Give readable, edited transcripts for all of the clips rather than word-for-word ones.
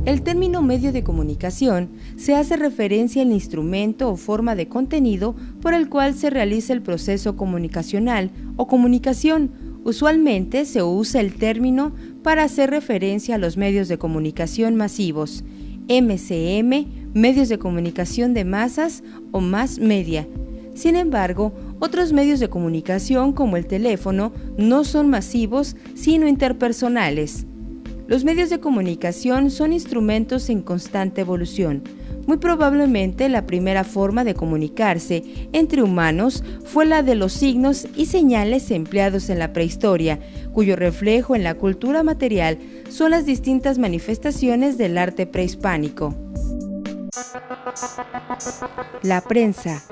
El término medio de comunicación se hace referencia al instrumento o forma de contenido por el cual se realiza el proceso comunicacional o comunicación. Usualmente se usa el término para hacer referencia a los medios de comunicación masivos, MCM, medios de comunicación de masas o mass media. Sin embargo, otros medios de comunicación como el teléfono no son masivos, sino interpersonales. Los medios de comunicación son instrumentos en constante evolución. Muy probablemente la primera forma de comunicarse entre humanos fue la de los signos y señales empleados en la prehistoria, cuyo reflejo en la cultura material son las distintas manifestaciones del arte prehispánico. La prensa.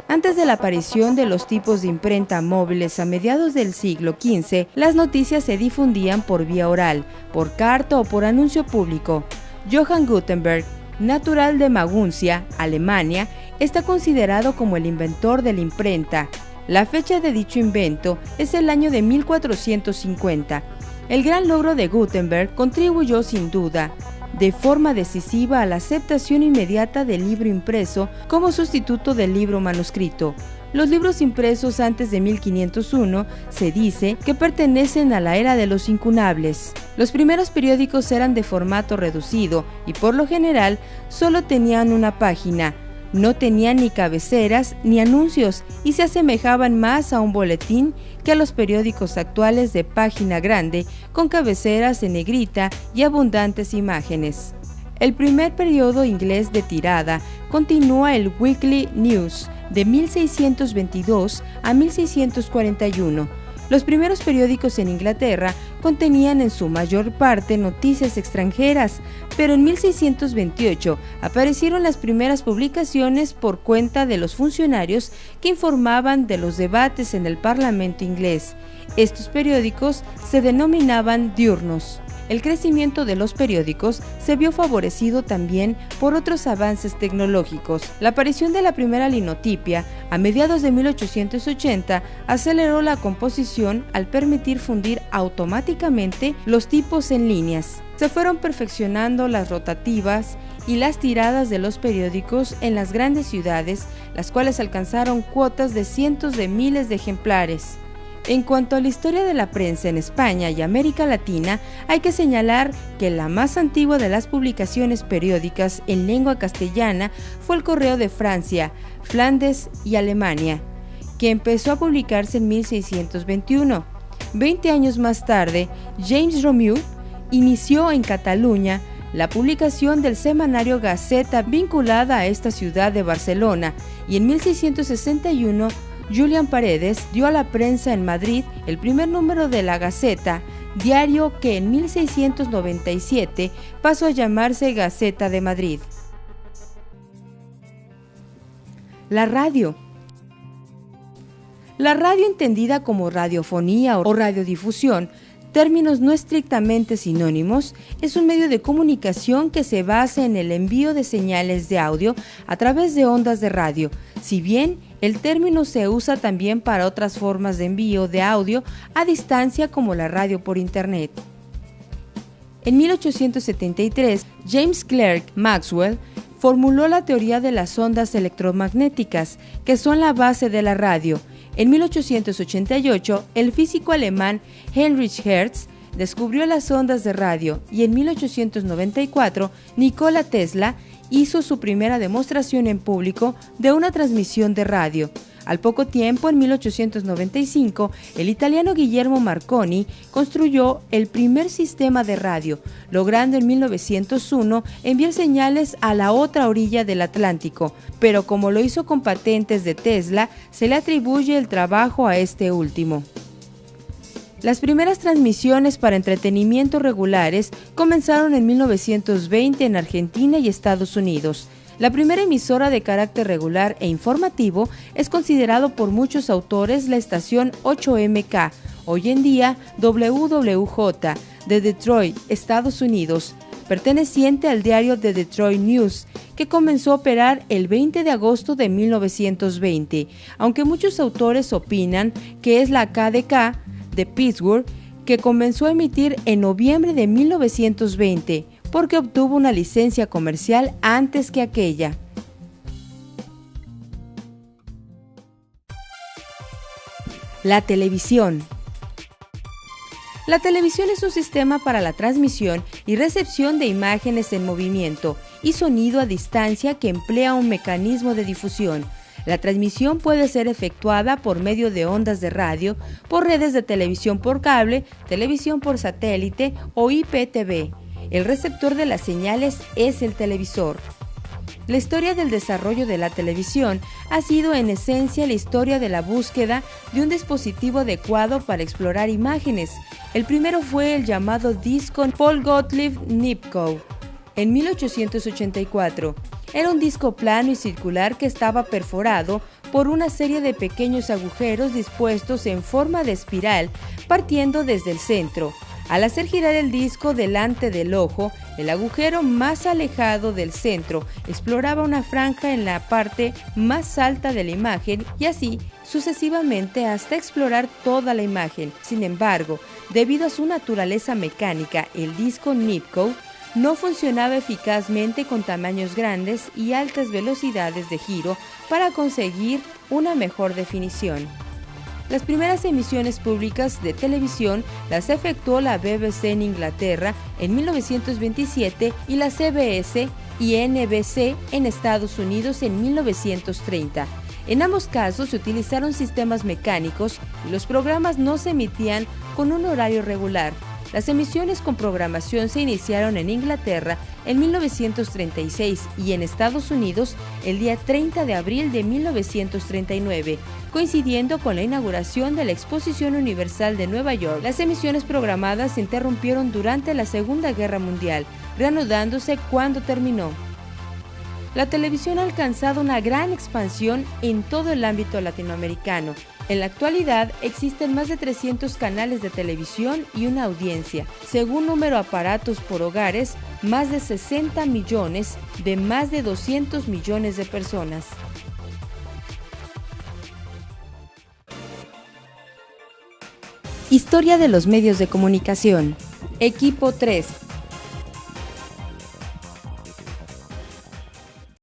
Antes de la aparición de los tipos de imprenta móviles a mediados del siglo XV, las noticias se difundían por vía oral, por carta o por anuncio público. Johann Gutenberg, natural de Maguncia, Alemania, está considerado como el inventor de la imprenta. La fecha de dicho invento es el año de 1450. El gran logro de Gutenberg contribuyó sin duda de forma decisiva a la aceptación inmediata del libro impreso como sustituto del libro manuscrito. Los libros impresos antes de 1501 se dice que pertenecen a la era de los incunables. Los primeros periódicos eran de formato reducido y por lo general solo tenían una página. No tenían ni cabeceras ni anuncios y se asemejaban más a un boletín que a los periódicos actuales de página grande con cabeceras en negrita y abundantes imágenes. El primer periodo inglés de tirada continúa el Weekly News de 1622 a 1641. Los primeros periódicos en Inglaterra contenían en su mayor parte noticias extranjeras, pero en 1628 aparecieron las primeras publicaciones por cuenta de los funcionarios que informaban de los debates en el Parlamento inglés. Estos periódicos se denominaban diurnos. El crecimiento de los periódicos se vio favorecido también por otros avances tecnológicos. La aparición de la primera linotipia a mediados de 1880 aceleró la composición al permitir fundir automáticamente los tipos en líneas. Se fueron perfeccionando las rotativas y las tiradas de los periódicos en las grandes ciudades, las cuales alcanzaron cuotas de cientos de miles de ejemplares. En cuanto a la historia de la prensa en España y América Latina, hay que señalar que la más antigua de las publicaciones periódicas en lengua castellana fue el Correo de Francia, Flandes y Alemania, que empezó a publicarse en 1621. 20 años más tarde, James Romeu inició en Cataluña la publicación del semanario Gaceta vinculada a esta ciudad de Barcelona, y en 1661 Julián Paredes dio a la prensa en Madrid el primer número de la Gaceta, diario que en 1697 pasó a llamarse Gaceta de Madrid. La radio. La radio, entendida como radiofonía o radiodifusión, términos no estrictamente sinónimos, es un medio de comunicación que se basa en el envío de señales de audio a través de ondas de radio, si bien el término se usa también para otras formas de envío de audio a distancia como la radio por internet. En 1873, James Clerk Maxwell formuló la teoría de las ondas electromagnéticas, que son la base de la radio. En 1888, el físico alemán Heinrich Hertz descubrió las ondas de radio y en 1894, Nikola Tesla hizo su primera demostración en público de una transmisión de radio. Al poco tiempo, en 1895, el italiano Guillermo Marconi construyó el primer sistema de radio, logrando en 1901 enviar señales a la otra orilla del Atlántico, pero como lo hizo con patentes de Tesla, se le atribuye el trabajo a este último. Las primeras transmisiones para entretenimiento regulares comenzaron en 1920 en Argentina y Estados Unidos. La primera emisora de carácter regular e informativo es considerado por muchos autores la estación 8MK, hoy en día WWJ, de Detroit, Estados Unidos, perteneciente al diario The Detroit News, que comenzó a operar el 20 de agosto de 1920, aunque muchos autores opinan que es la KDK de Pittsburgh, que comenzó a emitir en noviembre de 1920, porque obtuvo una licencia comercial antes que aquella. La televisión. La televisión es un sistema para la transmisión y recepción de imágenes en movimiento y sonido a distancia que emplea un mecanismo de difusión. La transmisión puede ser efectuada por medio de ondas de radio, por redes de televisión por cable, televisión por satélite o IPTV. El receptor de las señales es el televisor. La historia del desarrollo de la televisión ha sido en esencia la historia de la búsqueda de un dispositivo adecuado para explorar imágenes. El primero fue el llamado disco Paul Gottlieb Nipkow, en 1884. Era un disco plano y circular que estaba perforado por una serie de pequeños agujeros dispuestos en forma de espiral, partiendo desde el centro. Al hacer girar el disco delante del ojo, el agujero más alejado del centro exploraba una franja en la parte más alta de la imagen y así sucesivamente hasta explorar toda la imagen. Sin embargo, debido a su naturaleza mecánica, el disco Nipkow no funcionaba eficazmente con tamaños grandes y altas velocidades de giro para conseguir una mejor definición. Las primeras emisiones públicas de televisión las efectuó la BBC en Inglaterra en 1927 y la CBS y NBC en Estados Unidos en 1930. En ambos casos se utilizaron sistemas mecánicos y los programas no se emitían con un horario regular. Las emisiones con programación se iniciaron en Inglaterra en 1936 y en Estados Unidos el día 30 de abril de 1939, coincidiendo con la inauguración de la Exposición Universal de Nueva York. Las emisiones programadas se interrumpieron durante la Segunda Guerra Mundial, reanudándose cuando terminó. La televisión ha alcanzado una gran expansión en todo el ámbito latinoamericano. En la actualidad existen más de 300 canales de televisión y una audiencia. Según número de aparatos por hogares, más de 60 millones de más de 200 millones de personas. Historia de los medios de comunicación. Equipo 3.